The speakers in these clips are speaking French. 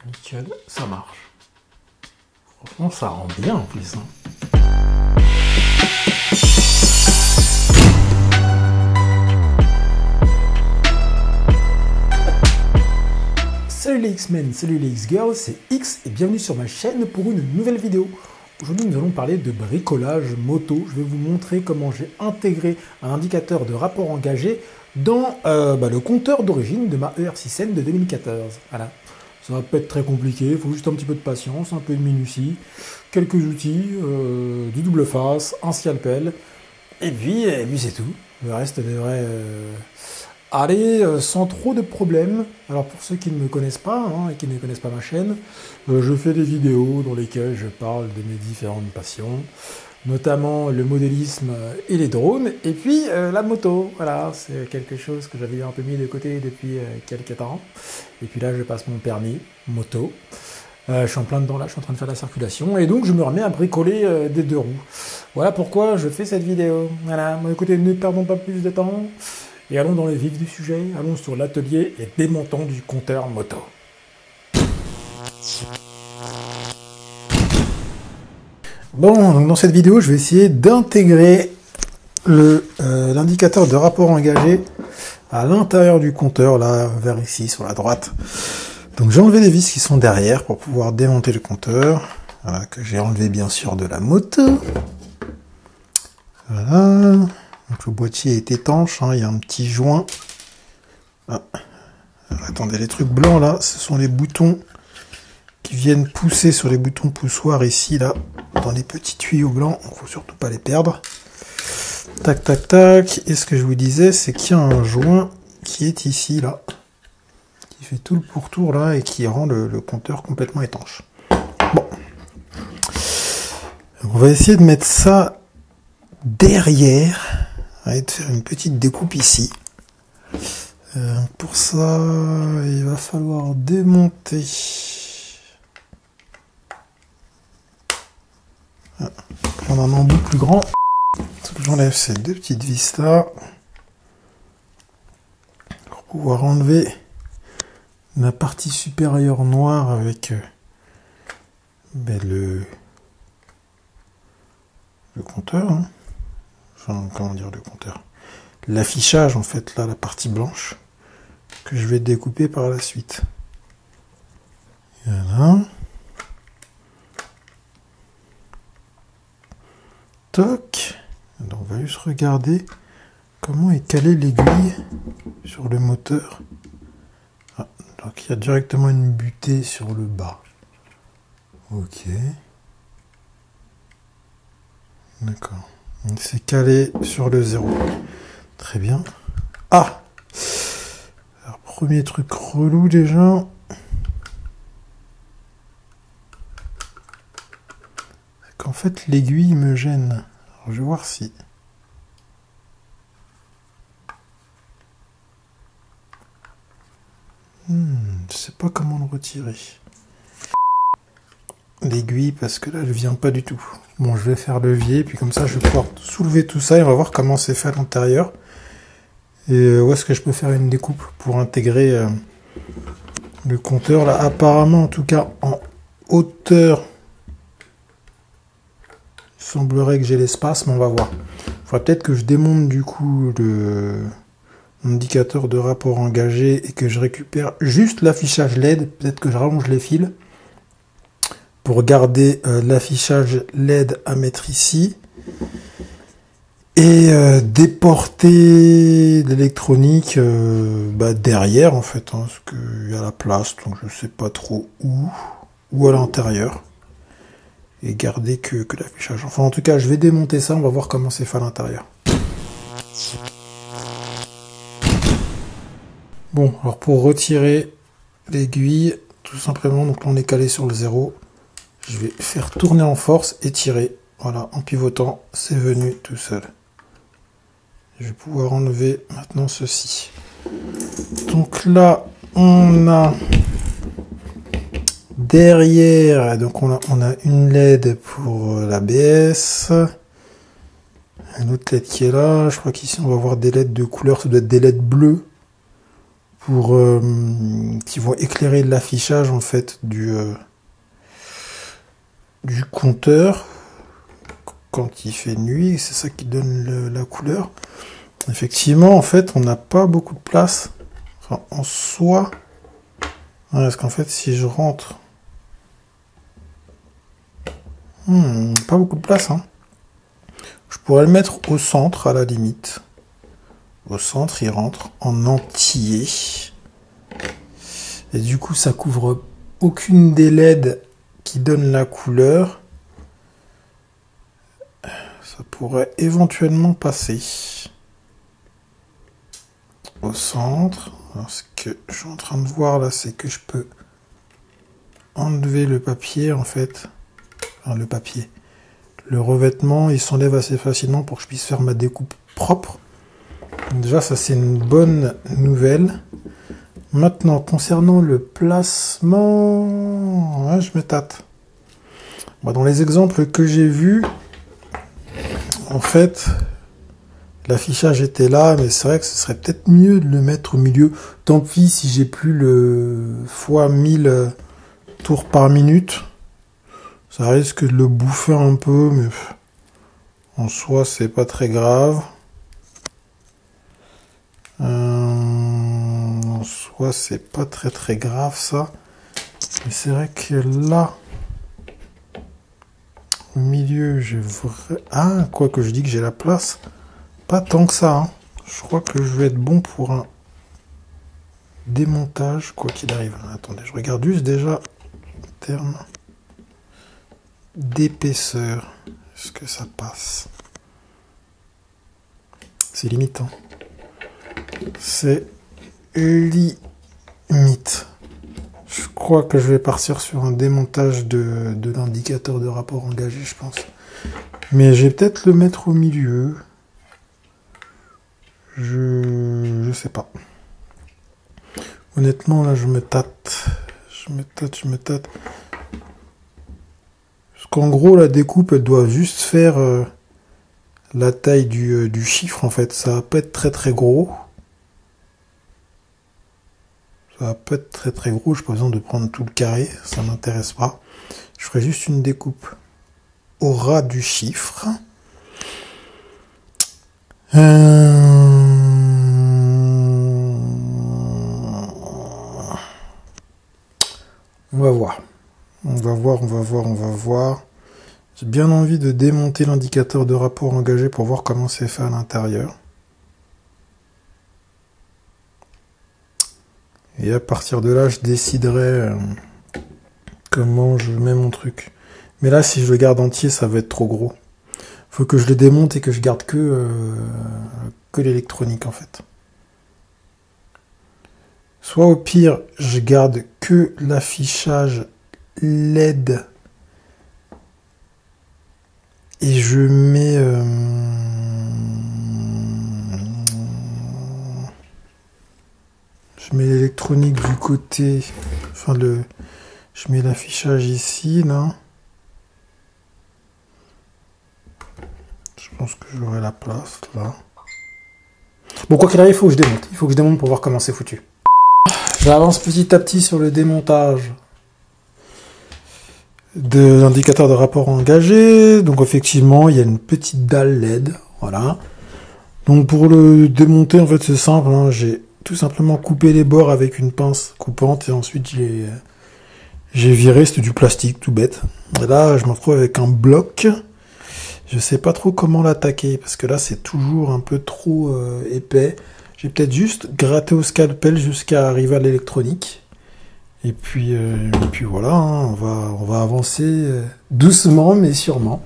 nickel, ça marche. Franchement, ça rend bien en plus. Hein. Salut les X-Men, salut les X-Girls, c'est X et bienvenue sur ma chaîne pour une nouvelle vidéo. Aujourd'hui, nous allons parler de bricolage moto. Je vais vous montrer comment j'ai intégré un indicateur de rapport engagé dans le compteur d'origine de ma ER6N de 2014. Voilà. Ça va pas être très compliqué, il faut juste un petit peu de patience, un peu de minutie, quelques outils, du double face, un scalpel, et puis c'est tout. Le reste devrait aller sans trop de problèmes. Alors pour ceux qui ne me connaissent pas et qui ne connaissent pas ma chaîne, je fais des vidéos dans lesquelles je parle de mes différentes passions, notamment le modélisme et les drones, et puis la moto. Voilà, c'est quelque chose que j'avais un peu mis de côté depuis quelques temps. Et puis là, je passe mon permis moto. Je suis en plein dedans là, je suis en train de faire la circulation, et donc je me remets à bricoler des deux roues. Voilà pourquoi je fais cette vidéo. Voilà, bon, écoutez, ne perdons pas plus de temps, et allons dans le vif du sujet, allons sur l'atelier et démontons du compteur moto. Bon, donc dans cette vidéo, je vais essayer d'intégrer l'indicateur de rapport engagé à l'intérieur du compteur, là, vers ici, sur la droite. Donc j'ai enlevé les vis qui sont derrière pour pouvoir démonter le compteur. Voilà, que j'ai enlevé bien sûr de la moto. Voilà. Donc le boîtier est étanche, hein, il y a un petit joint. Ah. Alors, attendez, les trucs blancs là, ce sont les boutons qui viennent pousser sur les boutons poussoirs ici, là, dans les petits tuyaux blancs. Il ne faut surtout pas les perdre. Tac, tac, tac. Et ce que je vous disais, c'est qu'il y a un joint qui est ici, là, qui fait tout le pourtour, là, et qui rend le compteur complètement étanche. Bon. Donc, on va essayer de mettre ça derrière, et de faire une petite découpe ici. Pour ça, il va falloir démonter. Prendre un embout plus grand. J'enlève ces deux petites vis là pour pouvoir enlever la partie supérieure noire avec le compteur. Hein. Enfin, comment dire le compteur? L'affichage en fait, là, la partie blanche que je vais découper par la suite. Voilà. Toc. Alors, on va juste regarder comment est calée l'aiguille sur le moteur. Ah, donc il y a directement une butée sur le bas. Ok. D'accord. C'est calé sur le 0. Très bien. Ah! Alors, premier truc relou déjà. C'est qu'en fait l'aiguille me gêne. Alors, je vais voir si... je sais pas comment le retirer. L'aiguille, parce que là, elle vient pas du tout. Bon, je vais faire levier, puis comme ça, je vais pouvoir soulever tout ça et on va voir comment c'est fait à l'intérieur. Et où est-ce que je peux faire une découpe pour intégrer le compteur. Là, apparemment, en tout cas, en hauteur, il semblerait que j'ai l'espace, mais on va voir. Il faudra peut-être que je démonte du coup l'indicateur de rapport engagé et que je récupère juste l'affichage LED. Peut-être que je rallonge les fils pour garder l'affichage LED à mettre ici et déporter l'électronique derrière en fait, hein, parce qu'il y a la place, donc je sais pas trop où, ou à l'intérieur, et garder que l'affichage. Enfin en tout cas je vais démonter ça, on va voir comment c'est fait à l'intérieur. Bon, alors pour retirer l'aiguille, tout simplement, donc on est calé sur le 0. Je vais faire tourner en force et tirer. Voilà, en pivotant, c'est venu tout seul. Je vais pouvoir enlever maintenant ceci. Donc là, on a derrière, donc on a une LED pour l'ABS. Une autre LED qui est là. Je crois qu'ici, on va avoir des LED de couleur, ça doit être des LED bleues qui vont éclairer l'affichage en fait du compteur quand il fait nuit. C'est ça qui donne la couleur. Effectivement, en fait, on n'a pas beaucoup de place. Enfin, en soi, parce qu'en fait, si je rentre, pas beaucoup de place, hein. Je pourrais le mettre au centre à la limite. Au centre, il rentre en entier. Et du coup, ça couvre aucune des LED qui donnent la couleur. Ça pourrait éventuellement passer au centre. Alors, ce que je suis en train de voir là, c'est que je peux enlever le papier en fait. Enfin, le papier. Le revêtement, il s'enlève assez facilement pour que je puisse faire ma découpe propre. Déjà, ça c'est une bonne nouvelle. Maintenant, concernant le placement, je me tâte. Bon, dans les exemples que j'ai vus, en fait, l'affichage était là, mais c'est vrai que ce serait peut-être mieux de le mettre au milieu. Tant pis si j'ai plus le fois 1000 tours par minute. Ça risque de le bouffer un peu, mais en soi, c'est pas très grave. En soi, c'est pas très grave ça. Mais c'est vrai que là, au milieu, j'ai vrai... Ah, quoi que je dis que j'ai la place. Pas tant que ça, hein. Je crois que je vais être bon pour un démontage, quoi qu'il arrive. Attendez, je regarde juste déjà en termes d'épaisseur. Est-ce que ça passe? C'est limite, hein. C'est limite. Je crois que je vais partir sur un démontage de l'indicateur de rapport engagé, je pense. Mais je vais peut-être le mettre au milieu. Je sais pas. Honnêtement, là, je me tâte. Je me tâte. Parce qu'en gros, la découpe, elle doit juste faire la taille du chiffre, en fait. Ça va pas être très gros. Ça va pas être très gros. Je n'ai pas besoin de prendre tout le carré. Ça m'intéresse pas. Je ferai juste une découpe au ras du chiffre. On va voir. On va voir. J'ai bien envie de démonter l'indicateur de rapport engagé pour voir comment c'est fait à l'intérieur. Et à partir de là, je déciderai comment je mets mon truc. Mais là, si je le garde entier, ça va être trop gros. Faut que je le démonte et que je garde que l'électronique, en fait. Soit au pire, je garde que l'affichage LED et je mets l'électronique du côté, enfin je mets l'affichage ici, là. Je pense que j'aurai la place, là. Bon, quoi qu'il arrive, il faut que je démonte. Il faut que je démonte pour voir comment c'est foutu. J'avance petit à petit sur le démontage de l'indicateur de rapport engagé. Donc effectivement, il y a une petite dalle LED. Voilà. Donc pour le démonter, en fait, c'est simple. Hein. J'ai tout simplement coupé les bords avec une pince coupante et ensuite j'ai viré. C'était du plastique, tout bête. Et là, je me retrouve avec un bloc. Je sais pas trop comment l'attaquer parce que là, c'est toujours un peu trop épais. J'ai peut-être juste gratté au scalpel jusqu'à arriver à l'électronique. Et puis voilà, hein, on va avancer doucement mais sûrement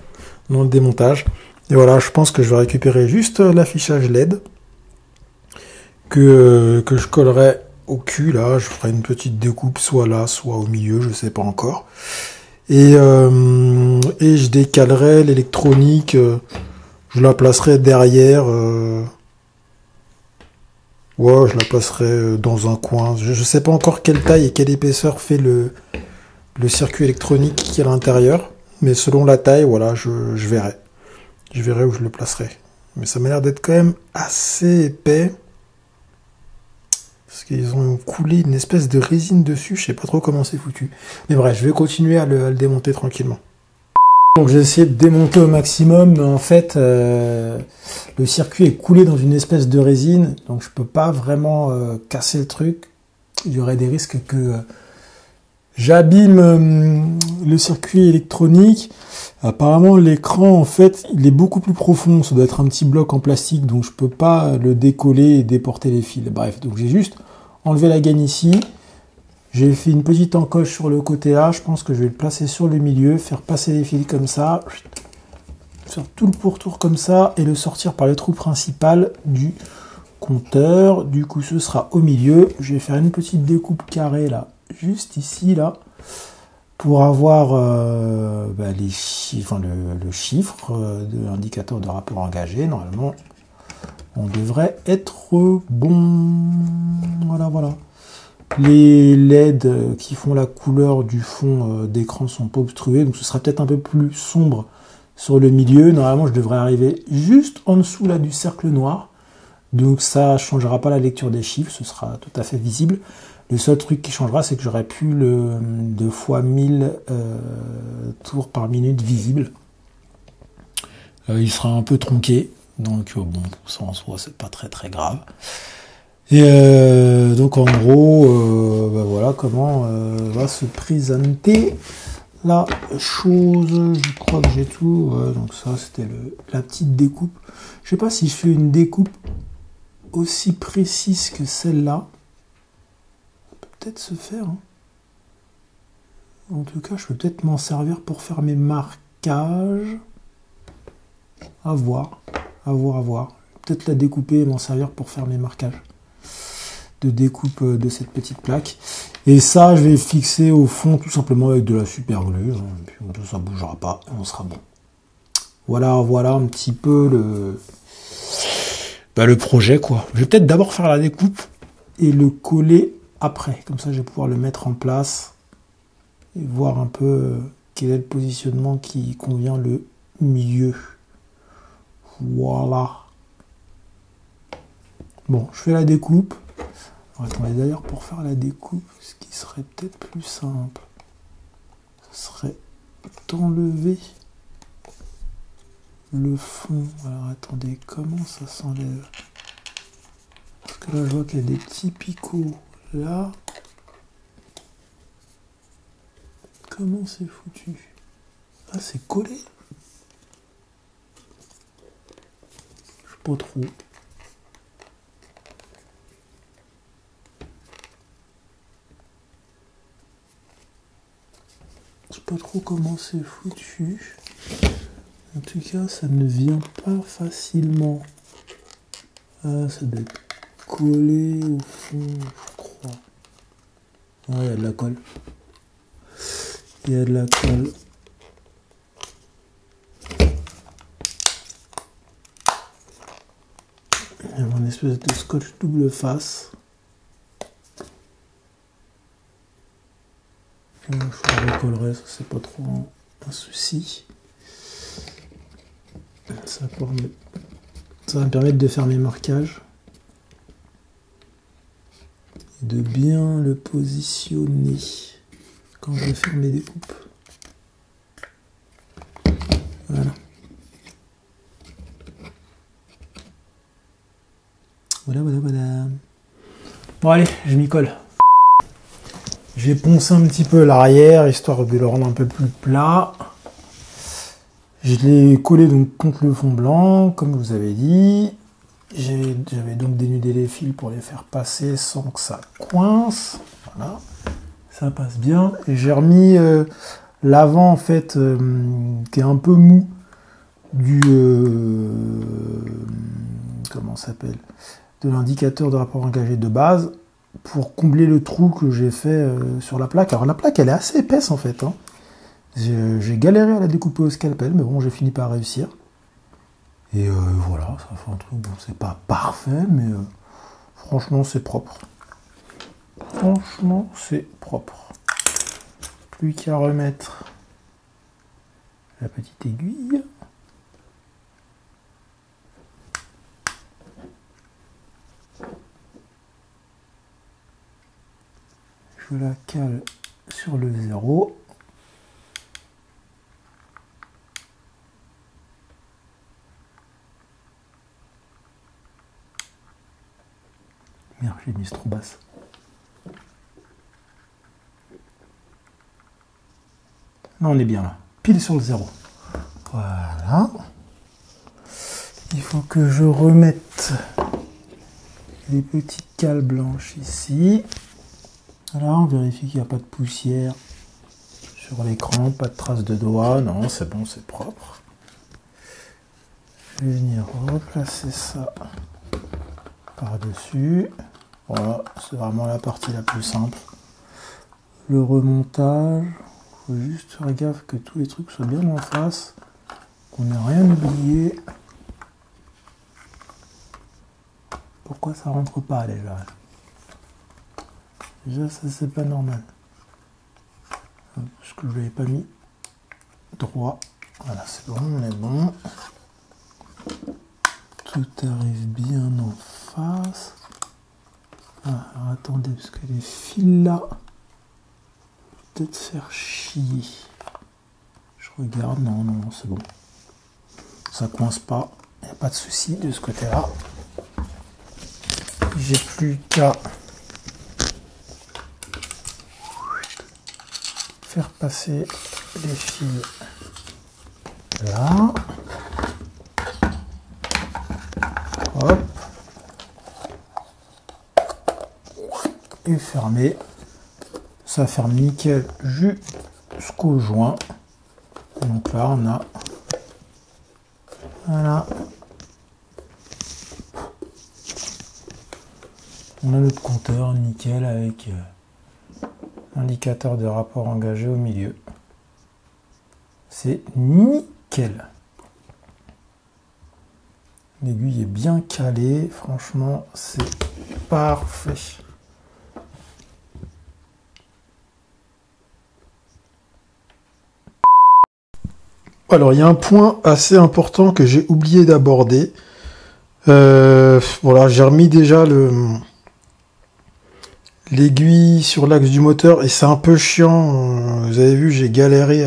dans le démontage. Et voilà, je pense que je vais récupérer juste l'affichage LED que je collerai au cul. Là, je ferai une petite découpe soit là, soit au milieu, je sais pas encore. Et je décalerai l'électronique, je la placerai derrière. Ouais, je la placerai dans un coin. Je sais pas encore quelle taille et quelle épaisseur fait le circuit électronique qui est à l'intérieur. Mais selon la taille, voilà, je verrai. Je verrai où je le placerai. Mais ça m'a l'air d'être quand même assez épais. Parce qu'ils ont coulé une espèce de résine dessus, je sais pas trop comment c'est foutu. Mais bref, je vais continuer à le démonter tranquillement. Donc j'ai essayé de démonter au maximum, mais en fait, le circuit est coulé dans une espèce de résine, donc je peux pas vraiment casser le truc. Il y aurait des risques que j'abîme le circuit électronique. Apparemment, l'écran, en fait, il est beaucoup plus profond. Ça doit être un petit bloc en plastique, donc je peux pas le décoller et déporter les fils. Bref, donc j'ai juste enlevé la gaine ici. J'ai fait une petite encoche sur le côté là. Je pense que je vais le placer sur le milieu, faire passer les fils comme ça, faire tout le pourtour comme ça et le sortir par le trou principal du compteur. Du coup, ce sera au milieu. Je vais faire une petite découpe carrée là, juste ici là, pour avoir les chiffres, le chiffre de l'indicateur de rapport engagé. Normalement, on devrait être bon. Voilà, voilà. Les LED qui font la couleur du fond d'écran sont pas obstrués, donc ce sera peut-être un peu plus sombre sur le milieu. Normalement, je devrais arriver juste en dessous là du cercle noir. Donc ça changera pas la lecture des chiffres, ce sera tout à fait visible. Le seul truc qui changera, c'est que j'aurai plus le 2 fois 1000 tours par minute visible. Il sera un peu tronqué, donc bon, ça en soi, c'est pas très très grave. Et donc en gros, voilà comment va se présenter la chose. Je crois que j'ai tout. Donc ça, c'était la petite découpe. Je sais pas si je fais une découpe aussi précise que celle-là. Ça peut peut-être se faire. Hein. En tout cas, je peux peut-être m'en servir pour faire mes marquages. À voir. À voir, à voir. Peut-être la découper et m'en servir pour faire mes marquages de découpe de cette petite plaque. Et ça, je vais fixer au fond tout simplement avec de la super glue. Hein, et puis ça bougera pas et on sera bon. Voilà, voilà un petit peu le projet, quoi. Je vais peut-être d'abord faire la découpe et le coller après. Comme ça, je vais pouvoir le mettre en place et voir un peu quel est le positionnement qui convient le mieux. Voilà. Bon, je fais la découpe. Alors, attendez, d'ailleurs, pour faire la découpe, ce qui serait peut-être plus simple, ce serait d'enlever le fond. Alors, attendez, comment ça s'enlève? Parce que là, je vois qu'il y a des petits picots là. Comment c'est foutu? Ah, c'est collé? Je sais pas trop. Je sais pas trop comment c'est foutu. En tout cas, ça ne vient pas facilement. Ah, ça doit être collé au fond, je crois. Ah, il y a de la colle. Il y a de la colle. Il y a une espèce de scotch double face. Je le collerai, ça c'est pas trop un souci. Ça va me permettre de faire mes marquages. Et de bien le positionner quand je vais faire mes découpes. Voilà. Voilà, voilà, voilà. Bon allez, je m'y colle. J'ai poncé un petit peu l'arrière, histoire de le rendre un peu plus plat. Je l'ai collé donc contre le fond blanc, comme je vous avais dit. J'avais donc dénudé les fils pour les faire passer sans que ça coince. Voilà, ça passe bien. Et j'ai remis l'avant en fait, qui est un peu mou du comment ça s'appelle, de l'indicateur de rapport engagé de base, pour combler le trou que j'ai fait sur la plaque. Alors la plaque, elle est assez épaisse en fait. Hein. J'ai galéré à la découper au scalpel, mais bon, j'ai fini par réussir. Et voilà, ça fait un truc, bon, c'est pas parfait, mais franchement, c'est propre. Franchement, c'est propre. Plus qu'à remettre la petite aiguille. je la cale sur le 0. Merde, j'ai mis trop basse. Là, on est bien là. Pile sur le 0. Voilà. Il faut que je remette les petites cales blanches ici. Voilà, on vérifie qu'il n'y a pas de poussière sur l'écran, pas de traces de doigts. Non, c'est bon, c'est propre. Je vais venir replacer ça par-dessus. Voilà, c'est vraiment la partie la plus simple. Le remontage, faut juste faire gaffe que tous les trucs soient bien en face, qu'on n'ait rien oublié. Pourquoi ça rentre pas déjà? Déjà ça c'est pas normal. Parce que je l'avais pas mis droit. Voilà, c'est bon, on est bon. Tout arrive bien en face. Ah, alors attendez, parce que les fils là, peut-être faire chier. Je regarde, non, non, c'est bon. Ça coince pas, il n'y a pas de souci de ce côté-là. J'ai plus qu'à faire passer les fils là. Hop. Et fermer. Ça ferme nickel jusqu'au joint. Donc là on a, voilà, on a notre compteur nickel avec l'indicateur de rapport engagé au milieu. C'est nickel. L'aiguille est bien calée, franchement c'est parfait. Alors, il y a un point assez important que j'ai oublié d'aborder. Voilà, j'ai remis déjà l'aiguille sur l'axe du moteur et c'est un peu chiant. Vous avez vu, j'ai galéré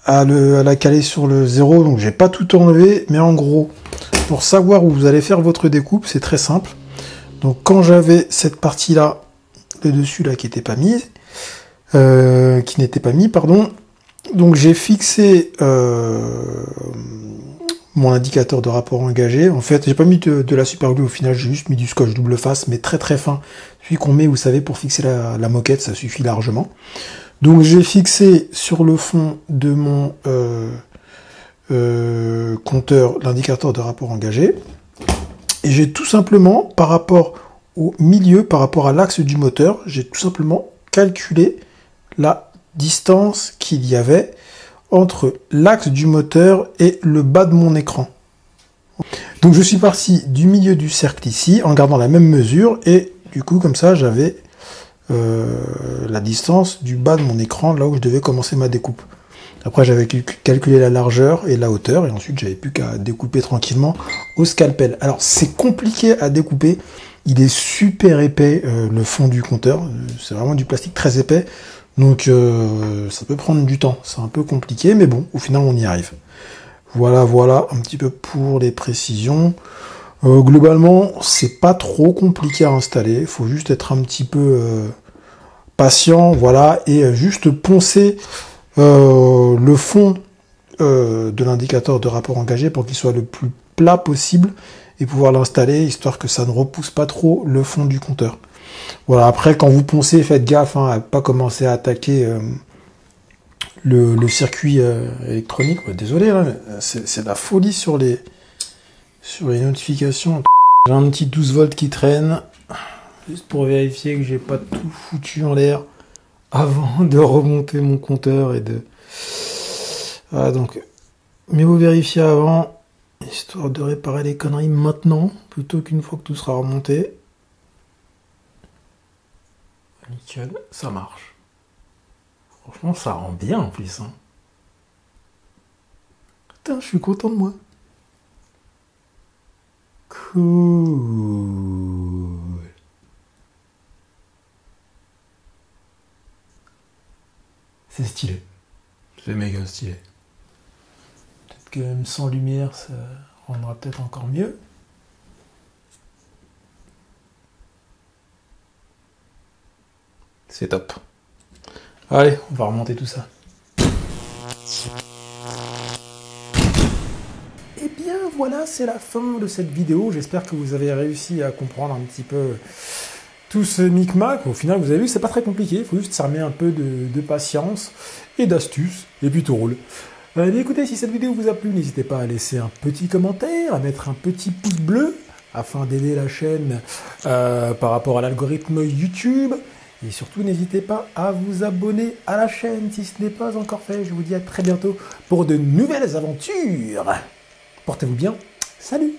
à la caler sur le 0, donc j'ai pas tout enlevé. Mais en gros, pour savoir où vous allez faire votre découpe, c'est très simple. Donc, quand j'avais cette partie-là, le dessus là qui n'était pas mis, pardon. Donc j'ai fixé mon indicateur de rapport engagé. En fait, j'ai pas mis de la super glue au final, j'ai juste mis du scotch double face, mais très très fin. Celui qu'on met, vous savez, pour fixer la moquette, ça suffit largement. Donc j'ai fixé sur le fond de mon compteur l'indicateur de rapport engagé. Et j'ai tout simplement, par rapport au milieu, par rapport à l'axe du moteur, j'ai tout simplement calculé la distance qu'il y avait entre l'axe du moteur et le bas de mon écran. Donc je suis parti du milieu du cercle ici en gardant la même mesure et du coup comme ça j'avais la distance du bas de mon écran là où je devais commencer ma découpe. Après j'avais calculé la largeur et la hauteur et ensuite j'avais plus qu'à découper tranquillement au scalpel. Alors c'est compliqué à découper, il est super épais le fond du compteur, c'est vraiment du plastique très épais. Donc ça peut prendre du temps, c'est un peu compliqué, mais bon, au final on y arrive. Voilà, voilà, un petit peu pour les précisions. Globalement, c'est pas trop compliqué à installer, il faut juste être un petit peu patient, voilà, et juste poncer le fond de l'indicateur de rapport engagé pour qu'il soit le plus plat possible et pouvoir l'installer, histoire que ça ne repousse pas trop le fond du compteur. Voilà, après quand vous poncez, faites gaffe à ne pas commencer à attaquer le circuit électronique. Ouais, désolé, hein, c'est la folie sur les notifications. J'ai un petit 12 volts qui traîne, juste pour vérifier que j'ai pas tout foutu en l'air avant de remonter mon compteur et de... Voilà, donc mieux vaut vérifier avant, histoire de réparer les conneries maintenant, plutôt qu'une fois que tout sera remonté. Nickel, ça marche. Franchement, ça rend bien en plus. Hein. Putain, je suis content de moi. Cool. C'est stylé. C'est méga stylé. Peut-être que même sans lumière, ça rendra peut-être encore mieux. C'est top. Allez, on va remonter tout ça. Et bien voilà, c'est la fin de cette vidéo. J'espère que vous avez réussi à comprendre un petit peu tout ce micmac. Au final, vous avez vu, c'est pas très compliqué. Il faut juste s'armer un peu de patience et d'astuce. Et puis tout roule. Écoutez, si cette vidéo vous a plu, n'hésitez pas à laisser un petit commentaire, à mettre un petit pouce bleu afin d'aider la chaîne par rapport à l'algorithme YouTube. Et surtout, n'hésitez pas à vous abonner à la chaîne si ce n'est pas encore fait. Je vous dis à très bientôt pour de nouvelles aventures. Portez-vous bien. Salut!